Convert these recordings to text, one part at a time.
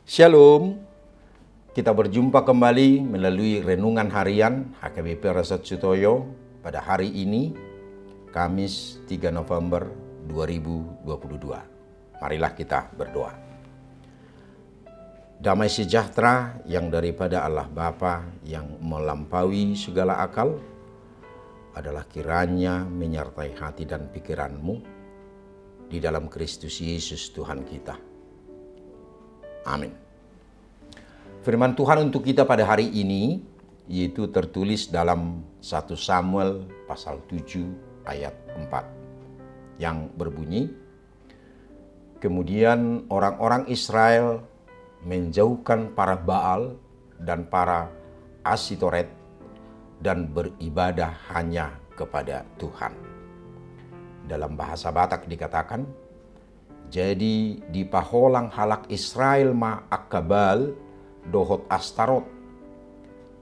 Shalom, kita berjumpa kembali melalui renungan harian HKBP Rasat Sutoyo pada hari ini, Kamis 3 November 2022. Marilah kita berdoa. Damai sejahtera yang daripada Allah Bapa yang melampaui segala akal adalah kiranya menyertai hati dan pikiranmu di dalam Kristus Yesus Tuhan kita. Amin. Firman Tuhan untuk kita pada hari ini yaitu tertulis dalam 1 Samuel pasal 7 ayat 4 yang berbunyi, kemudian orang-orang Israel menjauhkan para Baal dan para Asitoret dan beribadah hanya kepada Tuhan. Dalam bahasa Batak dikatakan, jadi di paholang halak Israel ma akabal dohot Astarot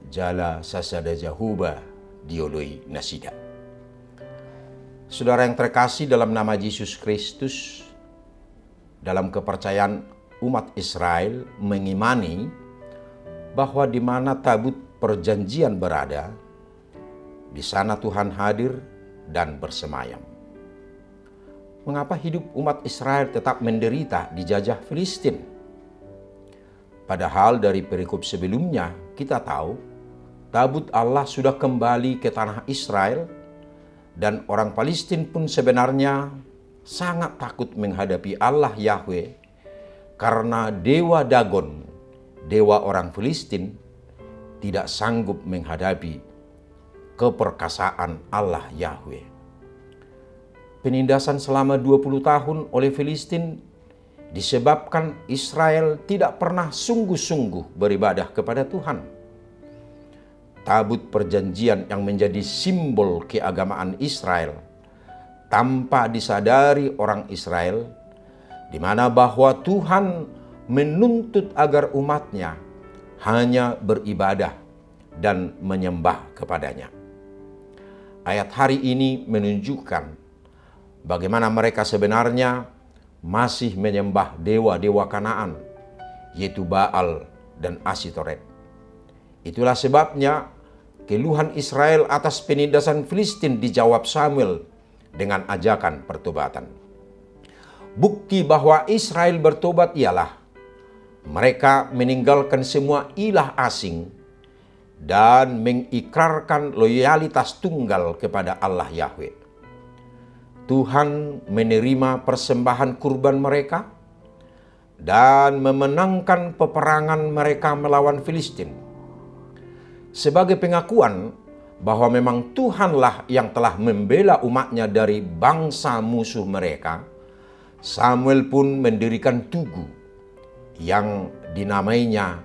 jala sasada jahuba dioloi nasida. Saudara yang terkasih, dalam nama Yesus Kristus, dalam kepercayaan umat Israel mengimani bahwa di mana tabut perjanjian berada, di sana Tuhan hadir dan bersemayam. Mengapa hidup umat Israel tetap menderita dijajah Filistin? Padahal dari perikop sebelumnya kita tahu tabut Allah sudah kembali ke tanah Israel dan orang Palestina pun sebenarnya sangat takut menghadapi Allah Yahweh karena dewa Dagon, dewa orang Filistin, tidak sanggup menghadapi keperkasaan Allah Yahweh. Penindasan selama 20 tahun oleh Filistin disebabkan Israel tidak pernah sungguh-sungguh beribadah kepada Tuhan. Tabut perjanjian yang menjadi simbol keagamaan Israel tanpa disadari orang Israel, di mana bahwa Tuhan menuntut agar umatnya hanya beribadah dan menyembah kepadanya. Ayat hari ini menunjukkan bagaimana mereka sebenarnya masih menyembah dewa-dewa Kanaan, yaitu Baal dan Asitoret. Itulah sebabnya keluhan Israel atas penindasan Filistin dijawab Samuel dengan ajakan pertobatan. Bukti bahwa Israel bertobat ialah mereka meninggalkan semua ilah asing dan mengikrarkan loyalitas tunggal kepada Allah Yahweh. Tuhan menerima persembahan kurban mereka dan memenangkan peperangan mereka melawan Filistin. Sebagai pengakuan bahwa memang Tuhanlah yang telah membela umatnya dari bangsa musuh mereka, Samuel pun mendirikan tugu yang dinamainya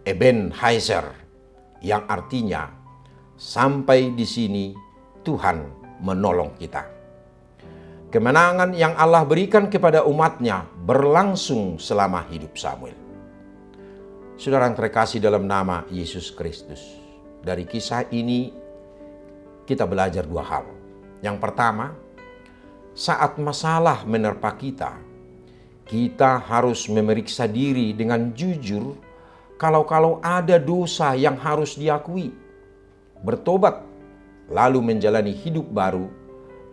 Ebenezer, yang artinya sampai di sini Tuhan menolong kita. Kemenangan yang Allah berikan kepada umatnya berlangsung selama hidup Samuel. Saudara yang terkasih dalam nama Yesus Kristus, dari kisah ini kita belajar dua hal. Yang pertama, saat masalah menerpa kita, kita harus memeriksa diri dengan jujur kalau ada dosa yang harus diakui, bertobat, lalu menjalani hidup baru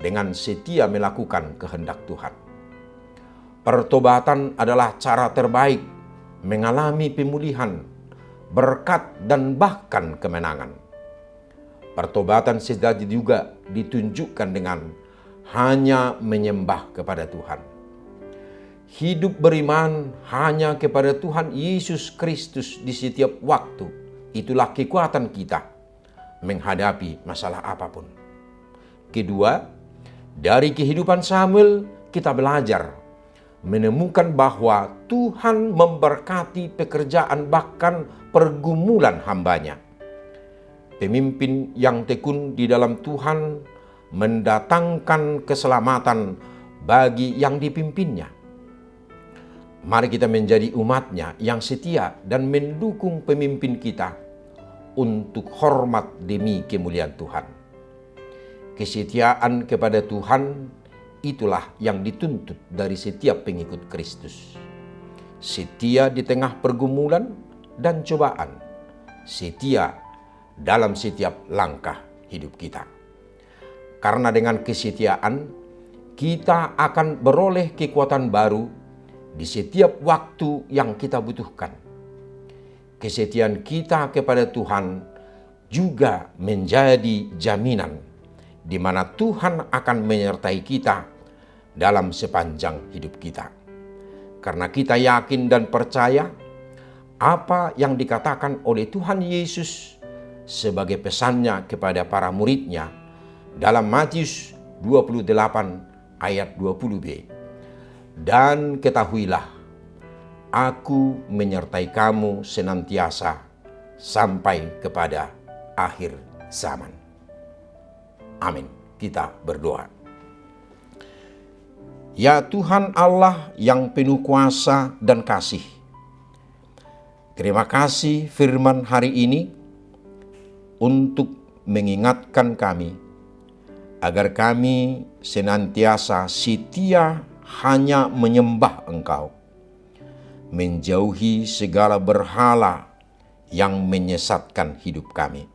dengan setia melakukan kehendak Tuhan. Pertobatan adalah cara terbaik mengalami pemulihan, berkat, dan bahkan kemenangan. Pertobatan sejati juga ditunjukkan dengan hanya menyembah kepada Tuhan. Hidup beriman hanya kepada Tuhan Yesus Kristus di setiap waktu. Itulah kekuatan kita menghadapi masalah apapun. Kedua, dari kehidupan Samuel kita belajar menemukan bahwa Tuhan memberkati pekerjaan bahkan pergumulan hambanya. Pemimpin yang tekun di dalam Tuhan mendatangkan keselamatan bagi yang dipimpinnya. Mari kita menjadi umatnya yang setia dan mendukung pemimpin kita untuk hormat demi kemuliaan Tuhan. Kesetiaan kepada Tuhan itulah yang dituntut dari setiap pengikut Kristus. setia di tengah pergumulan dan cobaan, setia dalam setiap langkah hidup kita. Karena dengan kesetiaan, kita akan beroleh kekuatan baru di setiap waktu yang kita butuhkan. Kesetiaan kita kepada Tuhan juga menjadi jaminan di mana Tuhan akan menyertai kita dalam sepanjang hidup kita. Karena kita yakin dan percaya apa yang dikatakan oleh Tuhan Yesus sebagai pesannya kepada para murid-Nya dalam Matius 28 ayat 20b. Dan ketahuilah, aku menyertai kamu senantiasa sampai kepada akhir zaman. Amin. Kita berdoa. Ya Tuhan Allah yang penuh kuasa dan kasih, terima kasih firman hari ini untuk mengingatkan kami agar kami senantiasa setia hanya menyembah Engkau, menjauhi segala berhala yang menyesatkan hidup kami.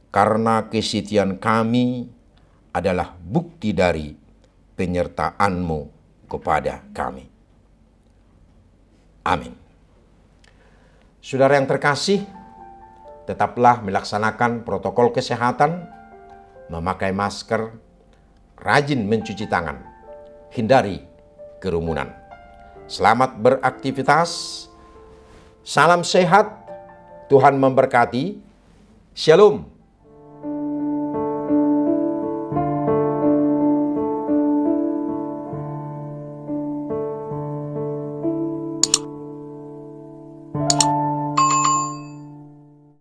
Karena kesetiaan kami adalah bukti dari penyertaan-Mu kepada kami. Amin. Saudara yang terkasih, tetaplah melaksanakan protokol kesehatan, memakai masker, rajin mencuci tangan, hindari kerumunan. Selamat beraktivitas, salam sehat, Tuhan memberkati, Shalom.